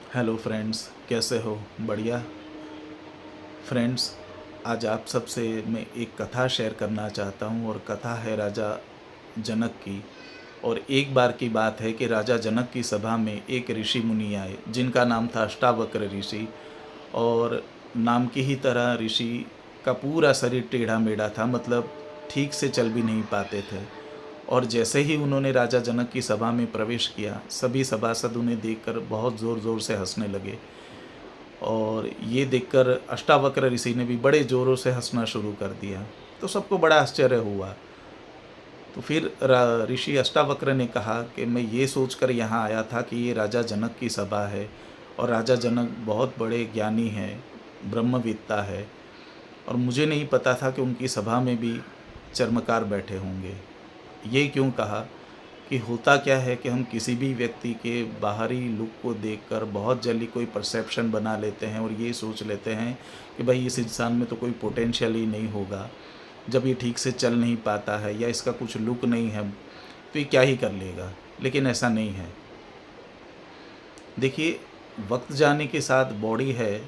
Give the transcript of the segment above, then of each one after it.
Hello friends, कैसे हो? बढ़िया। फ्रेंड्स, आज आप सबसे मैं एक कथा शेयर करना चाहता हूँ और कथा है राजा जनक की। और एक बार की बात है कि राजा जनक की सभा में एक ऋषि मुनि आए जिनका नाम था अष्टावक्र ऋषि। और नाम की ही तरह ऋषि का पूरा शरीर टेढ़ा मेढ़ा था, मतलब ठीक से चल भी नहीं पाते थे। और जैसे ही उन्होंने राजा जनक की सभा में प्रवेश किया, सभी सभासद उन्हें देखकर बहुत ज़ोर ज़ोर से हंसने लगे। और ये देखकर अष्टावक्र ऋषि ने भी बड़े ज़ोरों से हंसना शुरू कर दिया। तो सबको बड़ा आश्चर्य हुआ। तो फिर ऋषि अष्टावक्र ने कहा कि मैं ये सोचकर यहाँ आया था कि ये राजा जनक की सभा है और राजा जनक बहुत बड़े ज्ञानी हैं, ब्रह्मवेत्ता है, और मुझे नहीं पता था कि उनकी सभा में भी चर्मकार बैठे होंगे। ये क्यों कहा कि होता क्या है कि हम किसी भी व्यक्ति के बाहरी लुक को देखकर बहुत जल्दी कोई परसेप्शन बना लेते हैं और ये सोच लेते हैं कि भाई इस इंसान में तो कोई पोटेंशियल ही नहीं होगा, जब ये ठीक से चल नहीं पाता है या इसका कुछ लुक नहीं है तो ये क्या ही कर लेगा। लेकिन ऐसा नहीं है। देखिए, वक्त जाने के साथ बॉडी है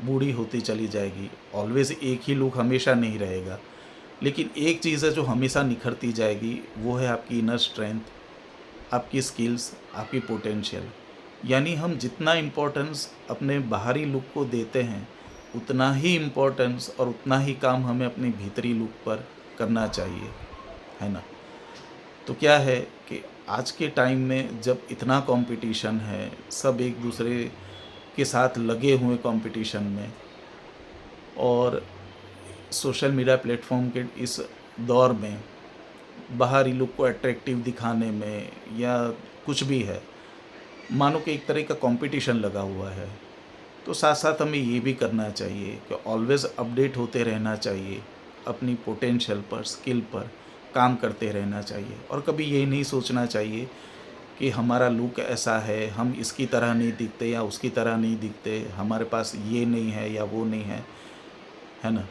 बूढ़ी होती चली जाएगी। ऑलवेज़ एक ही लुक हमेशा नहीं रहेगा। लेकिन एक चीज़ है जो हमेशा निखरती जाएगी, वो है आपकी इनर स्ट्रेंथ, आपकी स्किल्स, आपकी पोटेंशियल। यानी हम जितना इम्पोर्टेंस अपने बाहरी लुक को देते हैं, उतना ही इम्पोर्टेंस और उतना ही काम हमें अपने भीतरी लुक पर करना चाहिए, है ना? तो क्या है कि आज के टाइम में जब इतना कंपटीशन है, सब एक दूसरे के साथ लगे हुए कंपटीशन में, और सोशल मीडिया प्लेटफॉर्म के इस दौर में बाहरी लुक को अट्रैक्टिव दिखाने में या कुछ भी है, मानो कि एक तरह का कंपटीशन लगा हुआ है। तो साथ साथ हमें ये भी करना चाहिए कि ऑलवेज़ अपडेट होते रहना चाहिए, अपनी पोटेंशियल पर, स्किल पर काम करते रहना चाहिए। और कभी ये नहीं सोचना चाहिए कि हमारा लुक ऐसा है, हम इसकी तरह नहीं दिखते या उसकी तरह नहीं दिखते, हमारे पास ये नहीं है या वो नहीं है ना?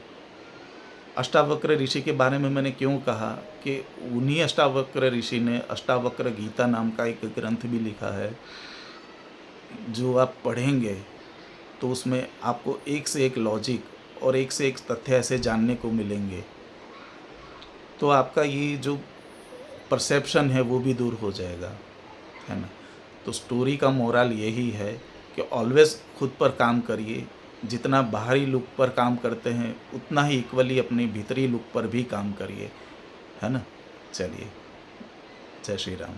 अष्टावक्र ऋषि के बारे में मैंने क्यों कहा कि उन्हीं अष्टावक्र ऋषि ने अष्टावक्र गीता नाम का एक ग्रंथ भी लिखा है, जो आप पढ़ेंगे तो उसमें आपको एक से एक लॉजिक और एक से एक तथ्य ऐसे जानने को मिलेंगे। तो आपका ये जो परसेप्शन है वो भी दूर हो जाएगा, है ना? तो स्टोरी का मोरल यही है कि ऑलवेज़ खुद पर काम करिए। जितना बाहरी लुक पर काम करते हैं, उतना ही इक्वली अपने भीतरी लुक पर भी काम करिए, है ना? चलिए, जय श्री राम।